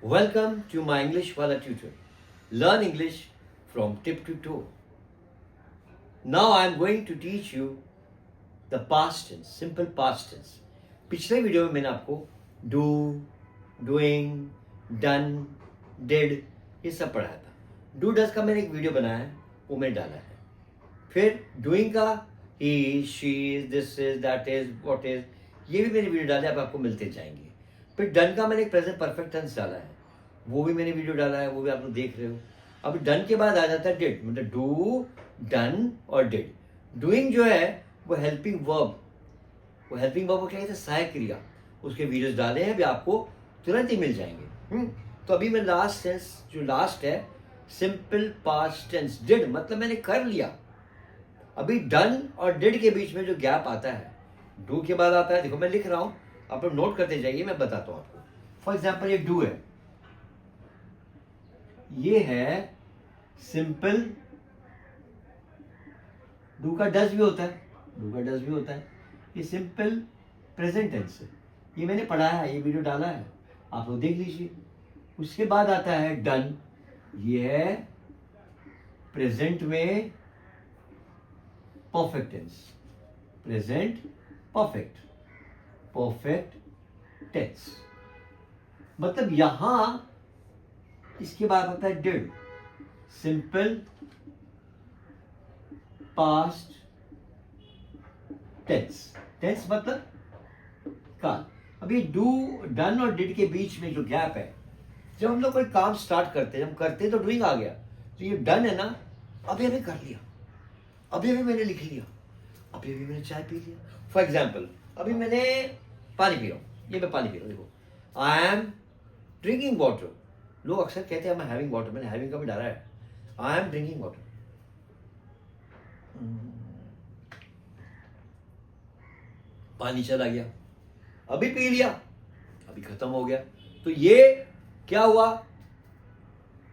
Welcome to my English Wala tutor. Learn English from tip to toe. Now I am going to teach you the past tense, simple past tense. पिछले video में मैंने आपको do, doing, done, did ये सब पढ़ाया था. Do does का मैंने एक वीडियो बनाया है, वो मैंने डाला है. फिर doing का he, she, this is, that is, what is ये भी मैंने वीडियो डाले, आपको मिलते जाएंगे. फिर डन का मैंने एक प्रेजेंट परफेक्ट टेंस डाला है, वो भी मैंने वीडियो डाला है, वो भी आप लोग देख रहे हो. अब डन के बाद आ जाता है डिड, मतलब डू, डन और डिड. डूइंग जो है वो हेल्पिंग वर्ब, वो हेल्पिंग वर्ब को क्या कहते हैं, सहायक क्रिया. उसके वीडियोस डाले हैं, अभी आपको तुरंत ही मिल जाएंगे. तो अभी मैं लास्ट टेंस जो लास्ट है सिंपल पास्ट टेंस डिड, मतलब मैंने कर लिया. अभी डन और डिड के बीच में जो गैप आता है, डू के बाद आता है, देखो मैं लिख रहा हूं, आप लोग नोट करते जाइए, मैं बताता हूं आपको. फॉर एग्जाम्पल ये डू है, ये है सिंपल. डू का डज भी होता है, डू का डज भी होता है. ये सिंपल प्रेजेंट टेंस है, ये मैंने पढ़ाया है, ये वीडियो डाला है, आप लोग देख लीजिए. उसके बाद आता है डन, ये है प्रेजेंट में perfect tense, present perfect, perfect tense. मतलब यहां इसके बाद आता है did, simple past tense. Tense मतलब काल. अभी डू, डन और डिड के बीच में जो गैप है, जब हम लोग कोई काम स्टार्ट करते हैं, जब करते तो डूइंग आ गया, तो ये डन है ना, अभी अभी कर लिया, अभी अभी मैंने लिख लिया, अभी अभी मैंने चाय पी लिया. फॉर एग्जाम्पल अभी मैंने पानी पी रहा हूं, ये मैं पानी पी रहा हूं, देखो आई एम ड्रिंकिंग वाटर. लोग अक्सर कहते हैं मैं हैविंग वाटर, मैंने हैविंग का भी डाला है. I am drinking water. पानी चला गया, अभी पी लिया, अभी खत्म हो गया. तो ये क्या हुआ,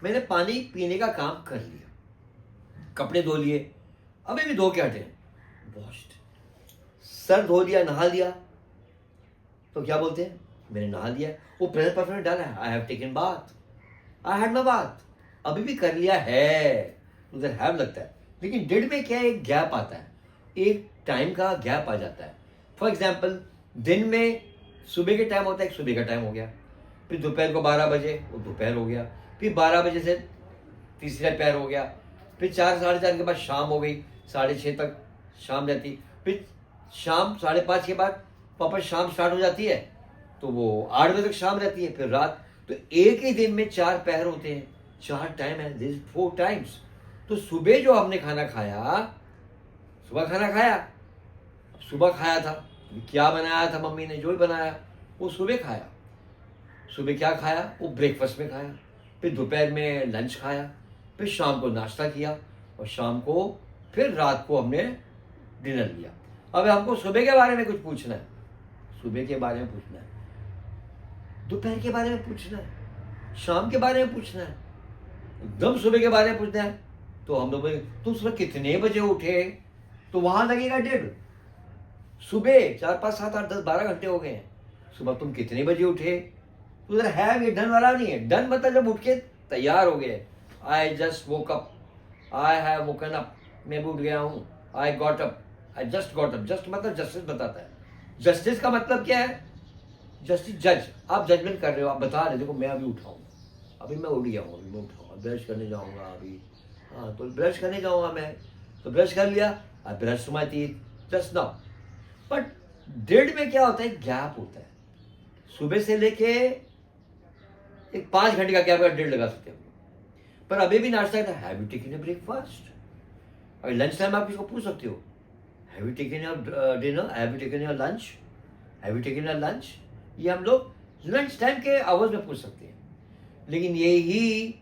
मैंने पानी पीने का काम कर लिया. कपड़े धो लिए, अभी भी धो के हटे, वॉश्ड. सर धो लिया, नहा लिया, तो क्या बोलते हैं, मैंने नहा लिया. वो प्रेजेंट परफेक्ट डाला है, I have taken bath, I had my bath, अभी भी कर लिया है, उधर हैव लगता है. लेकिन डिड में क्या है, एक गैप आता है, एक टाइम का गैप आ जाता है. फॉर एग्जाम्पल दिन में सुबह के टाइम होता है, एक सुबह का टाइम हो गया, फिर दोपहर को 12 बजे वो दोपहर हो गया, फिर 12 बजे से तीसरा पैर हो गया, फिर 4 साढ़े 4 के बाद शाम हो गई, 6:30 तक शाम रहती, फिर शाम 5:30 के बाद वापस शाम स्टार्ट हो जाती है, तो वो 8 बजे तक शाम रहती है, फिर रात. तो एक ही दिन में 4 पहर होते हैं, 4 टाइम है, दिस 4 टाइम्स. तो सुबह जो हमने खाना खाया, सुबह खाना खाया, सुबह खाया था, क्या बनाया था मम्मी ने, जो भी बनाया वो सुबह खाया. सुबह क्या खाया, वो ब्रेकफास्ट में खाया, फिर दोपहर में लंच खाया, फिर शाम को नाश्ता किया, और शाम को फिर रात को हमने डिनर लिया. अब हमको सुबह के बारे में कुछ पूछना है, सुबह के बारे में पूछना है, दोपहर के बारे में पूछना है, शाम के बारे में पूछना है, एकदम सुबह के बारे में पूछना है. तो हम लोग तुम सुबह कितने बजे उठे, तो वहां लगेगा डिड. सुबह 4, 5, 7, 8, 10, 12 घंटे हो गए हैं, सुबह तुम कितने बजे उठे, तो उधर हैव ये डन वाला नहीं है. डन मतलब जब उठ के तैयार हो गए, I just woke up, I have woken up, मैं उठ गया हूं, I got up, I just got up. Just मतलब जस्टिस बताता है. जस्टिस का मतलब क्या है, जस्टिस जज, आप जजमेंट कर रहे हो, आप बता रहे हो, देखो मैं अभी उठा हूँ, अभी मैं उठ गया हूँ, अभी मैं उठाऊंगा, ब्रश करने जाऊंगा अभी, हाँ तो ब्रश करने जाऊंगा मैं, तो ब्रश कर लिया, I brush my teeth just now. But did में क्या होता है, गैप होता है, सुबह से लेके एक 5 घंटे का गैप, डिड लगा सकते हैं. पर अभी भी नाश्ता करता है, have you taken a breakfast. और लंच टाइम आप इसको पूछ सकते हो, have you taken your dinner, have you taken your lunch, have you taken your lunch. ये हम लोग लंच टाइम के आवर्स में पूछ सकते हैं. लेकिन यही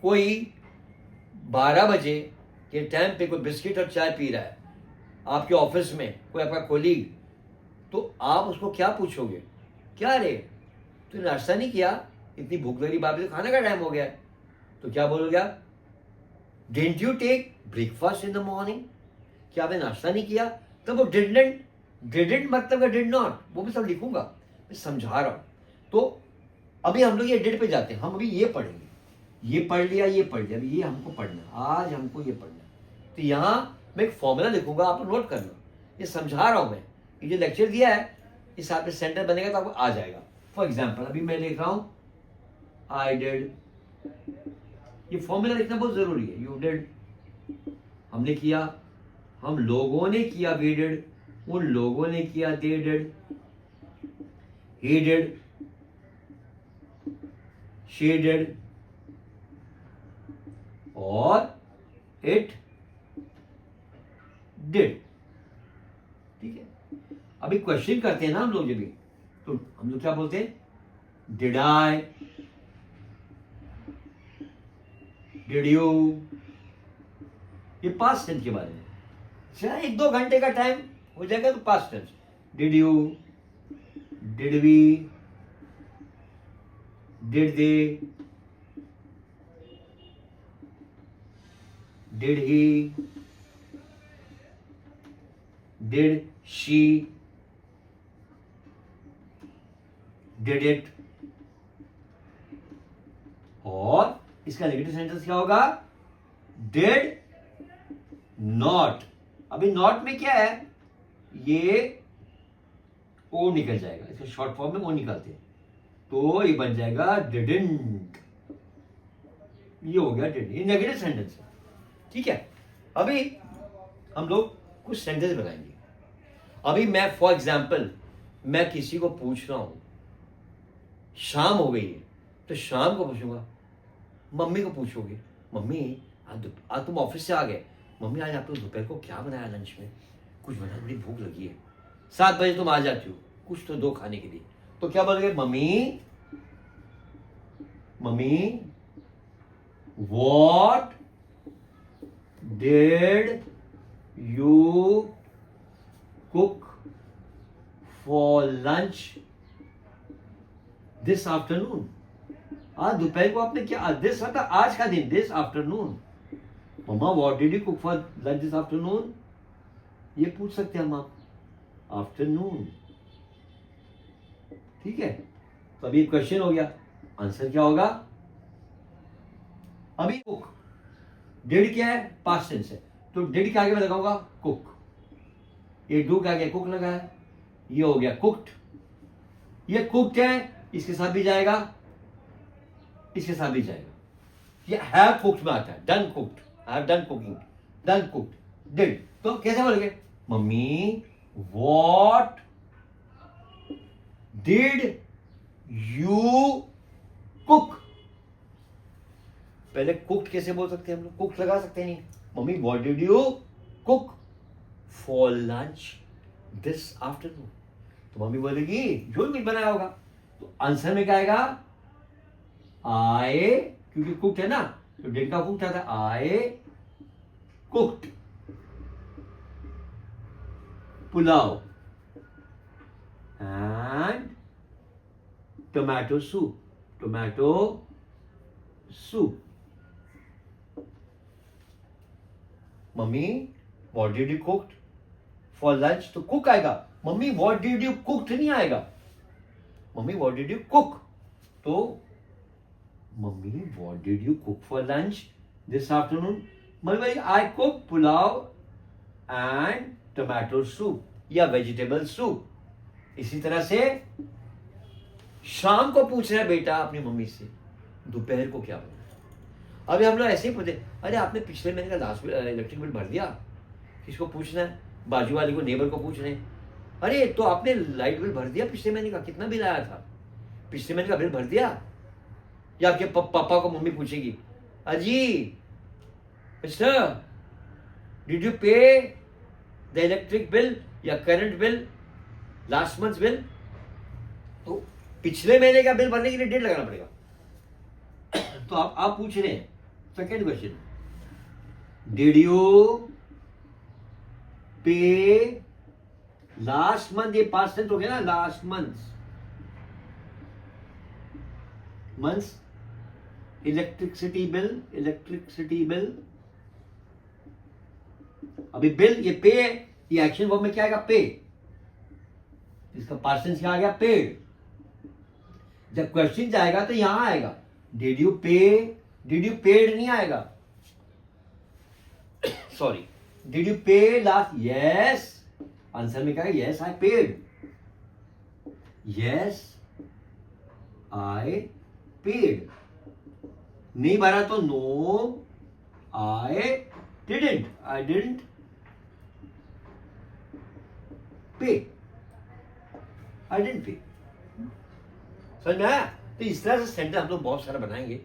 कोई 12 बजे के टाइम पे कोई बिस्किट और चाय पी रहा है आपके ऑफिस में, कोई आपका कोलीग, तो आप उसको क्या पूछोगे, क्या रे तू नाश्ता नहीं किया, इतनी भूख लगी, बाप रे खाने का टाइम हो गया है, तो क्या बोलोगे आप, didn't you take breakfast in the morning, क्या आपने नाश्ता नहीं किया. तब वो डिडंट मतलब डिड नॉट, वो भी सब लिखूंगा, मैं समझा रहा हूं. तो अभी हम लोग ये डिड पे जाते हैं, हम अभी ये पढ़ेंगे, ये पढ़ लिया, ये पढ़ लिया, अभी ये हमको पढ़ना है, आज हमको ये पढ़ना है। तो यहाँ मैं एक फॉर्मूला लिखूंगा, आप नोट करना, ये समझा रहा हूं मैं, ये जो लेक्चर दिया है इस हिसाब से सेंटेंस बनेगा तो आपको आ जाएगा। फॉर एग्जाम्पल अभी मैं लिख रहा हूं आई डिड, ये फॉर्मूला लिखना बहुत जरूरी है। यू डिड, हमने किया, हम लोगों ने किया, वी डिड, उन लोगों ने किया, दे did, he did, she did, और इट डिड। ठीक है, अभी क्वेश्चन करते हैं ना हम लोग जब भी, तो हम लोग क्या बोलते हैं, डिड आई, डिड यू, ये पास्ट टेंस के बारे में। चला 1-2 घंटे का टाइम हो जाएगा तो past tense, did you, did we, did they, did he, did she, did it. और इसका नेगेटिव सेंटेंस क्या होगा, डिड नॉट। अभी नॉट में क्या है, ये ओ निकल जाएगा, इसका शॉर्ट फॉर्म में ओ निकलते हैं, तो ये बन जाएगा डिडंट। ये हो गया डिड, ये नेगेटिव सेंटेंस है। ठीक है, अभी हम लोग कुछ सेंटेंस बनाएंगे। अभी मैं फॉर एग्जाम्पल मैं किसी को पूछ रहा हूं, शाम हो गई है, तो शाम को पूछूंगा, मम्मी को पूछोगे, मम्मी आज तुम ऑफिस से आ गए, मम्मी आज आप लोग दोपहर को क्या बनाया लंच में, कुछ बना, बड़ी भूख लगी है, 7 बजे तुम आ जाती हो, कुछ तो दो खाने के लिए। तो क्या बोलोगे, mummy, mummy what did you cook for lunch this afternoon. आज दोपहर को आपने क्या, दिस मतलब आज का दिन, this afternoon, mama what did you cook for lunch this afternoon, ये पूछ सकते हैं हम आप, आफ्टरनून। ठीक है, तो अभी क्वेश्चन हो गया, आंसर क्या होगा, अभी कुक, डिड क्या है, पास्ट टेंस है, तो डिड के आगे मैं लगाऊंगा कुक, ये डू के आगे कुक लगा है, ये हो गया कुक्ड, ये कुक्ड है, इसके साथ भी जाएगा, इसके साथ भी जाएगा, ये हैव कुक्ड में आता है, done cooked, I have done cooking, done cooked, did. तो कैसे बोलेंगे, mummy what did you cook. पहले कुक्ड कैसे बोल सकते हैं हम लोग, कुक लगा सकते हैं नहीं, mummy what did you cook for lunch this afternoon, तो मम्मी बोलेगी जो कुछ बनाया होगा, तो आंसर में क्या आएगा, आई, क्योंकि कुक्ड है ना, तो डिड का कुक्ड आता है, I cooked pulao and tomato soup, tomato soup. Mummy what did you cooked for lunch, तो कुक आएगा, mummy what did you cooked नहीं आएगा, mummy what did you cook, तो mummy what did you cook for lunch this afternoon, mummy I cook pulao and tomato soup या vegetable soup. इसी तरह से शाम को पूछ रहा है बेटा अपनी मम्मी से, दोपहर को क्या बना। अभी हम लोग ऐसे ही पूछे, अरे आपने पिछले महीने का लास्ट इलेक्ट्रिक बिल भर दिया, किसको पूछना है, बाजू वाले को, नेबर को पूछ रहे हैं, अरे तो आपने लाइट बिल भर दिया पिछले महीने का, कितना बिल आया था, पिछले महीने का बिल भर दिया। या आपके पापा को मम्मी पूछेगी, अजी मिस्टर डिड यू पे द इलेक्ट्रिक बिल या current bill, last month bill, तो पिछले महीने का बिल भरने के लिए डेट लगाना पड़ेगा। तो आप पूछ रहे हैं, सेकेंड क्वेश्चन, डिड यू पे लास्ट मंथ, ये पास्ट टेंस हो गया ना, लास्ट मंथ्स इलेक्ट्रिसिटी बिल, अभी बिल ये पे है, ये एक्शन वर्ब में क्या आएगा, पे, इसका पास्ट टेंस क्या आ गया, पेड। जब क्वेश्चन जाएगा तो यहां आएगा, डिड यू पे, डिड यू पेड नहीं आएगा, सॉरी, डिड यू पे लास्ट, यस, आंसर में क्या है, yes I paid, yes I paid, नहीं भरा तो नो आई डिडंट पे, आई डिडंट पे। समझ में आया? तो इस तरह से सेंटेंस हम लोग बहुत सारा बनाएंगे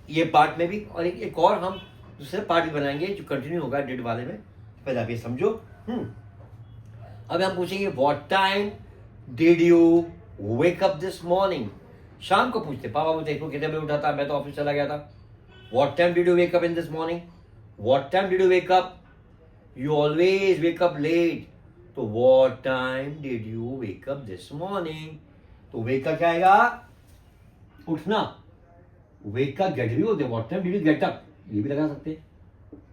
ये पार्ट में भी, और एक और हम दूसरे पार्ट भी बनाएंगे जो कंटिन्यू होगा डिड वाले में। पहले आप ये समझो। अब हम पूछेंगे what time did you wake up this morning. शाम को पूछते, पापा मुझे देखो कितने बजे उठा था, मैं तो ऑफिस चला गया था। What time did you wake up in this morning, what time did you wake up, you always wake up late, तो what time did you wake up this morning. तो वेक का क्या आएगा, उठना, वेक का गेट भी होते, what time did you get up, ये भी लगा सकते।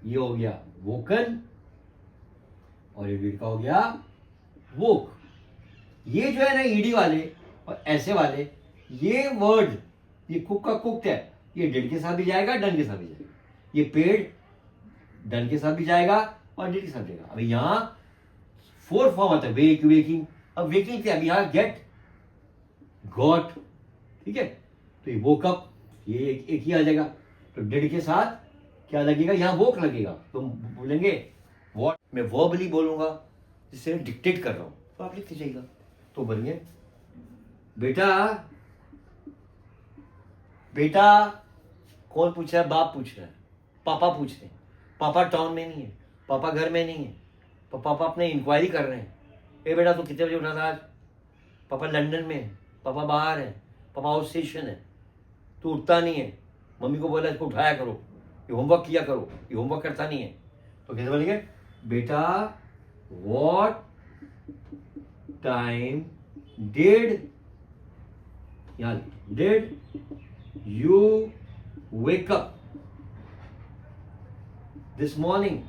ये हो गया वोकन, और ये डिड का हो गया वोक। ये जो है ना ईडी वाले और ऐसे वाले, ये वर्ड, ये कुक का कुकड है, ये डिड के साथ भी जाएगा, डन के साथ भी जाएगा। ये पेड डन के साथ भी जाएगा और डिड के साथ जाएगा। अभी यहां 4 फॉर्म आता है, वेक, वेकिंग। अब वेकिंग क्या, अभी यहां गेट, गॉट, ठीक है। तो ये वोक अप, ये एक ही आ जाएगा। तो डिड के साथ क्या लगेगा, यहां वोक लगेगा, तो बोलेंगे व्हाट, मैं वर्बली बोलूंगा जिससे डिक्टेट कर रहा हूं, तो आप लिखते जाइएगा। तो बोलेंगे बेटा, बेटा, कौन पूछ रहा है, बाप पूछ रहा है, पापा पूछ रहे हैं, पापा टाउन में नहीं है, पापा घर में नहीं है, तो पापा अपने इंक्वायरी कर रहे हैं, ए बेटा तू कितने बजे उठा था आज, पापा लंदन में है, पापा बाहर है, पापा आउट स्टेशन है, तू उठता नहीं है, मम्मी को बोला इसको उठाया करो, ये होमवर्क किया करो, ये होमवर्क करता नहीं है। तो कैसे बोलेंगे, बेटा व्हाट टाइम डिड, यहां did you wake up this morning.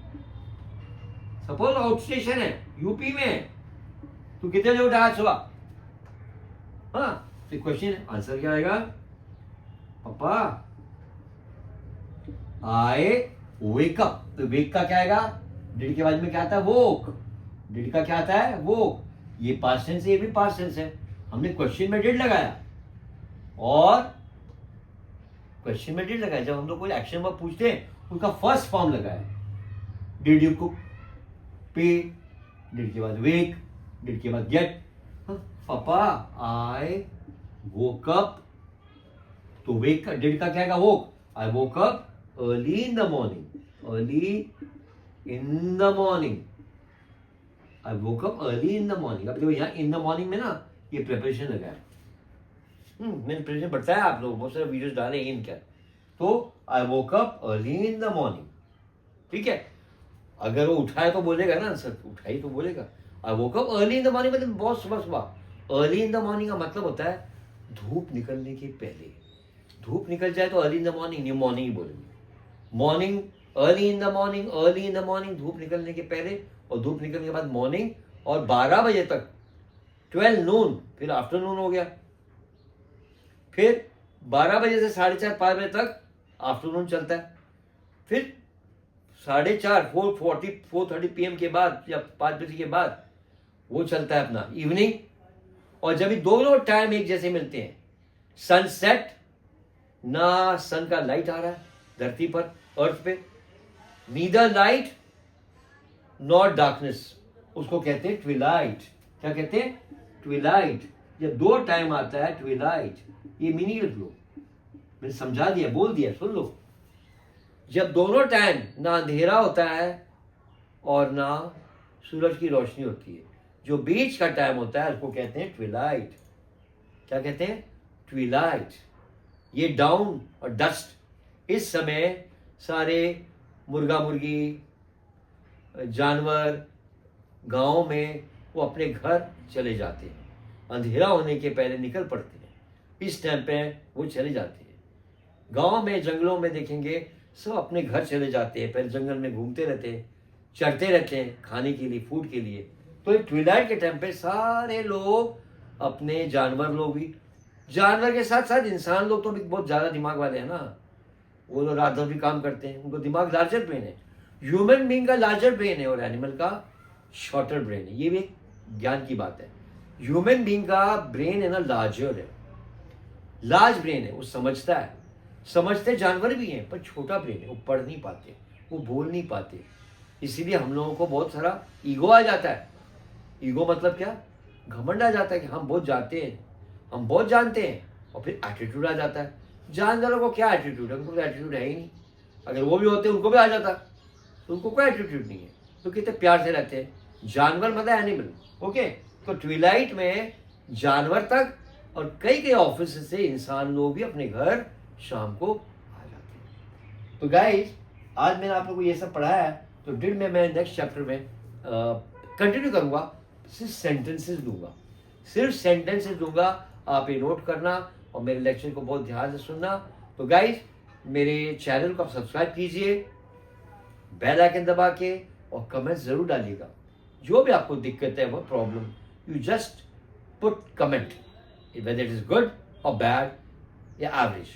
Suppose out station है, यूपी में है, तू कितने बजे उठा आज सुबह। हाँ, तो क्वेश्चन है, आंसर क्या आएगा, पापा आई वेक अप। तो वेक का क्या आएगा, डिड के बाद में क्या आता है, वोक, डिड का क्या आता है, वोक। ये पास्ट टेंस है, ये भी पास्ट टेंस है, हमने क्वेश्चन में डिड लगाया, और क्वेश्चन में डिड लगाया। जब हम लोग कोई एक्शन वर्ब पूछते हैं उसका फर्स्ट फॉर्म लगाया, डिड यू कुक, पे, डिड के बाद वेक, डिड के बाद गेट। पापा आई वोक अप, तो वेक का, डिड का क्या आएगा, woke, I woke up early in the morning, early in the morning, I woke up early in the morning. अब देखो यहाँ इन द मॉर्निंग में ना ये प्रिपरेशन लगाया, मैंने प्रिपरेशन बताया, आप लोग बहुत सारे वीडियोस डाले इनका। तो I woke up early in the morning, ठीक है। अगर वो उठाए तो बोलेगा ना आंसर, उठाई तो बोलेगा I woke up early in the morning, मतलब बहुत सुबह सुबह। अर्ली इन द मॉर्निंग का मतलब होता है धूप निकलने के पहले। धूप निकल जाए तो अर्ली इन द मॉर्निंग, नहीं मॉर्निंग ही बोलेंगे, morning, early in the morning, early in the morning, धूप निकलने के पहले, और धूप निकलने के बाद मॉर्निंग, और 12 बजे तक 12 नून, फिर आफ्टरनून हो गया, फिर 12 बजे से 4:30 5 बजे तक आफ्टरनून चलता है, फिर 4:30 4:30 PM के बाद या 5 बजे के बाद वो चलता है अपना इवनिंग। और जब ये दोनों टाइम एक जैसे मिलते हैं, सनसेट, ना सन का लाइट आ रहा है धरती पर, अर्थ पे, नीदर लाइट नॉट डार्कनेस, उसको कहते हैं ट्विलाइट। क्या कहते हैं, ट्विलाइट। जब दो टाइम आता है ट्विलाइट, ये मीनिंग लिख लो, मैंने समझा दिया, बोल दिया, सुन लो। जब दोनों टाइम ना अंधेरा होता है और ना सूरज की रोशनी होती है, जो बीच का टाइम होता है उसको कहते हैं ट्विलाइट। क्या कहते हैं, ट्विलाइट। ये डाउन और डस्ट, इस समय सारे मुर्गा मुर्गी जानवर गांव में वो अपने घर चले जाते हैं, अंधेरा होने के पहले निकल पड़ते हैं, इस टाइम पे वो चले जाते हैं। गांव में जंगलों में देखेंगे सब अपने घर चले जाते हैं, पहले जंगल में घूमते रहते हैं, चढ़ते रहते हैं खाने के लिए, फूड के लिए। तो ट्विलाइट के टाइम पे सारे लोग अपने जानवर लोग भी, जानवर के साथ साथ इंसान लोग तो भी बहुत ज़्यादा दिमाग वाले हैं ना, वो लोग रात भर भी काम करते हैं, उनको दिमाग लार्जर ब्रेन है। ह्यूमन बीइंग का लार्जर ब्रेन है और एनिमल का शॉर्टर ब्रेन है। ये भी एक ज्ञान की बात है। ह्यूमन बीइंग का ब्रेन है ना लार्जर है, लार्ज ब्रेन है, वो समझता है, समझते जानवर भी हैं पर छोटा ब्रेन है, वो पढ़ नहीं पाते, वो बोल नहीं पाते, इसीलिए हम लोगों को बहुत सारा ईगो आ जाता है। ईगो मतलब क्या? घमंड आ जाता है कि हम बहुत जानते हैं, हम बहुत जानते हैं, और फिर एटीट्यूड आ जाता है। जानवरों को क्या एटीट्यूड है? उनको तो एटीट्यूड है ही नहीं। अगर वो भी होते उनको भी आ जाता, तो उनको कोई एटीट्यूड नहीं है, तो कितने प्यार से रहते हैं। जानवर मतलब एनिमल। ओके, तो ट्विलाइट में जानवर तक और कई कई ऑफिस से इंसान लोग भी अपने घर शाम को आ जाते हैं। तो गाइस, आज मैंने आप लोगों को ये सब पढ़ाया है, तो डिड में मैं नेक्स्ट चैप्टर में कंटिन्यू करूंगा, सिर्फ सेंटेंसेस दूंगा, सिर्फ सेंटेंसेस दूंगा। आप ये नोट करना और मेरे लेक्चर को बहुत ध्यान से सुनना। तो गाइस, मेरे चैनल को आप सब्सक्राइब कीजिए, बेल आइकन दबा के, और कमेंट जरूर डालिएगा। जो भी आपको दिक्कत है, वो problem, you just put comment, whether it is good or bad या average.